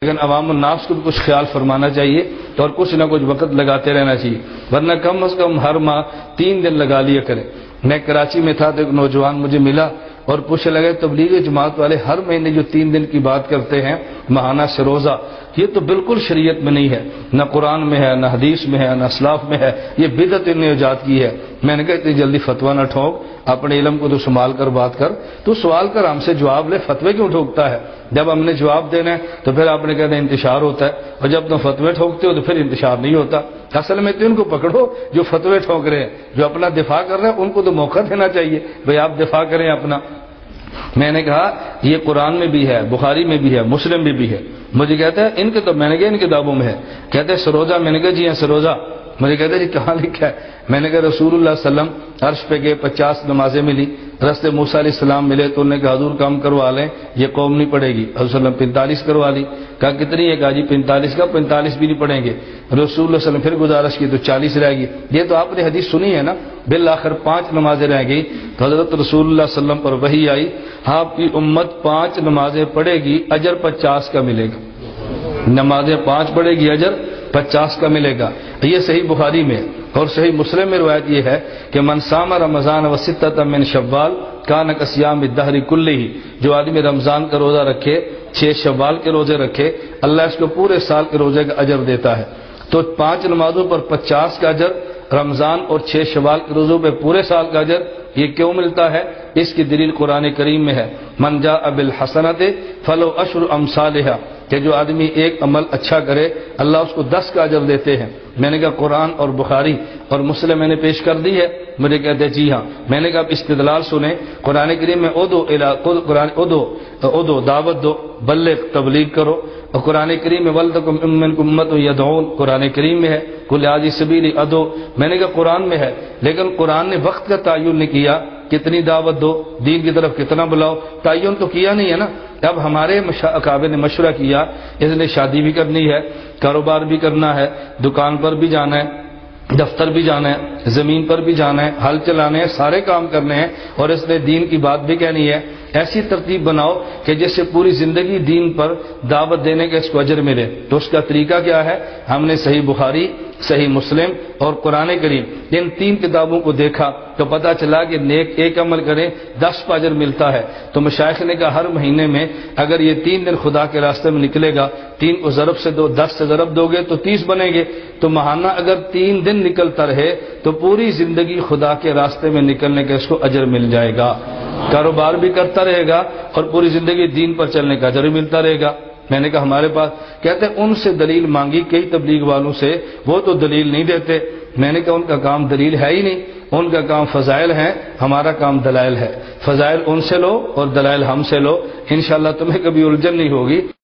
لیکن عوام الناس کو بھی کچھ خیال فرمانا چاہیے اور کچھ نہ کچھ وقت لگاتے رہنا چاہیے، ورنہ کم از کم ہر ماہ 3 دن لگا لیا کریں۔ میں کراچی میں تھا تو ایک نوجوان مجھے ملا اور پوچھنے لگے تبلیغ جماعت والے ہر مہینے جو 3 دن کی بات کرتے ہیں ماہانہ سے روزہ، یہ تو بالکل شریعت میں نہیں ہے، نہ قرآن میں ہے، نہ حدیث میں ہے، نہ اسلاف میں ہے، یہ بدعت نے ایجاد کی ہے۔ میں نے کہا اتنی جلدی فتویٰ نہ ٹھوک، اپنے علم کو تو سنبھال کر بات کر، تو سوال کر ہم سے جواب لے، فتوے کیوں ٹھوکتا ہے؟ جب ہم نے جواب دینا ہے تو پھر آپ نے کہنا انتشار ہوتا ہے، اور جب تم فتوے ٹھوکتے ہو تو پھر انتشار نہیں ہوتا۔ اصل میں تو ان کو پکڑو جو فتوے ٹھوک رہے ہیں، جو اپنا دفاع کر رہے ہیں ان کو تو موقع دینا چاہیے، بھئی آپ دفاع کریں اپنا۔ میں نے کہا یہ قرآن میں بھی ہے، بخاری میں بھی ہے، مسلم میں بھی ہے۔ مجھے کہتا ہے ان کے تو، میں نے کہا ان کتابوں میں ہے، کہتے ہیں سروزہ، میں نے کہا جی ہاں سروزہ۔ مجھے کہتے ہیں جی کہاں لکھا ہے؟ میں نے کہا رسول اللہ صلی اللہ علیہ وسلم عرش پہ گئے، 50 نمازیں ملی، رستے موسیٰ علیہ السلام ملے تو انہوں نے کہا حضور کام کروا لیں، یہ قوم نہیں پڑھے گی۔ حضور صلی اللہ علیہ وسلم 45 کروا لی، کہا کتنی ہے؟ کہا جی 45 کا 45 بھی نہیں پڑھیں گے۔ رسول اللہ صلی اللہ علیہ وسلم پھر گزارش کی تو 40 رہ گئی۔ یہ تو آپ نے حدیث سنی ہے نا، بالآخر 5 نمازیں رہ گئی تو حضرت رسول اللہ صلی اللہ علیہ وسلم پر وحی آئی، آپ کی امت 5 نمازیں پڑھے گی، اجر 50 کا ملے گا۔ نمازیں 5 پڑھے گی، اجر 50 کا ملے گا۔ یہ صحیح بخاری میں اور صحیح مسلم میں روایت یہ ہے کہ من صام رمضان و ستۃ من شوال کان کصیام الدہر کلہ، جو آدمی رمضان کا روزہ رکھے، 6 شوال کے روزے رکھے، اللہ اس کو پورے سال کے روزے کا اجر دیتا ہے۔ تو 5 نمازوں پر 50 کا اجر، رمضان اور 6 شوال کے روزوں پہ پورے سال کا اجر، یہ کیوں ملتا ہے؟ اس کی دلیل قرآن کریم میں ہے، من جاء بالحسنۃ فلہ عشر امثالھا، کہ جو آدمی ایک عمل اچھا کرے اللہ اس کو 10 کا اجر دیتے ہیں۔ میں نے کہا قرآن اور بخاری اور مسلم میں نے پیش کر دی ہے؟ مجھے کہتے ہیں جی ہاں۔ میں نے کہا اب استدلال سنیں، قرآن کریم میں ادو دعوت دو، بلغ تبلیغ کرو، اور قرآن کریم میں ولتکم منکم امۃ یدعون، قرآن کریم میں ہے، قل ھذہ سبیلی ادعو، میں نے کہا قرآن میں ہے، لیکن قرآن نے وقت کا تعین نہیں کیا، کتنی دعوت دو، دین کی طرف کتنا بلاؤ، تعین تو کیا نہیں ہے نا۔ اب ہمارے اکابر نے مشورہ کیا، اس نے شادی بھی کرنی ہے، کاروبار بھی کرنا ہے، دکان پر بھی جانا ہے، دفتر بھی جانا ہے، زمین پر بھی جانا ہے، ہل چلانے ہیں، سارے کام کرنے ہیں، اور اس نے دین کی بات بھی کہنی ہے۔ ایسی ترتیب بناؤ کہ جس سے پوری زندگی دین پر دعوت دینے کا اس کو اجر ملے۔ تو اس کا طریقہ کیا ہے؟ ہم نے صحیح بخاری، صحیح مسلم اور قرآن کریم ان 3 کتابوں کو دیکھا تو پتہ چلا کہ نیک ایک عمل کریں 10 کا اجر ملتا ہے۔ تو مشائخ نے کہا ہر مہینے میں اگر یہ 3 دن خدا کے راستے میں نکلے گا، 3 کو ضرب سے دو، 10 سے ضرب دو گے تو 30 بنیں گے، تو ماہانہ اگر 3 دن نکلتا رہے تو پوری زندگی خدا کے راستے میں نکلنے کا اس کو اجر مل جائے گا، کاروبار بھی کرتا رہے گا اور پوری زندگی دین پر چلنے کا اجر بھی ملتا رہے گا۔ میں نے کہا ہمارے پاس، کہتے ہیں ان سے دلیل مانگی کئی تبلیغ والوں سے، وہ تو دلیل نہیں دیتے۔ میں نے کہا ان کا کام دلیل ہے ہی نہیں، ان کا کام فضائل ہیں، ہمارا کام دلائل ہے۔ فضائل ان سے لو اور دلائل ہم سے لو، انشاءاللہ تمہیں کبھی الجھن نہیں ہوگی۔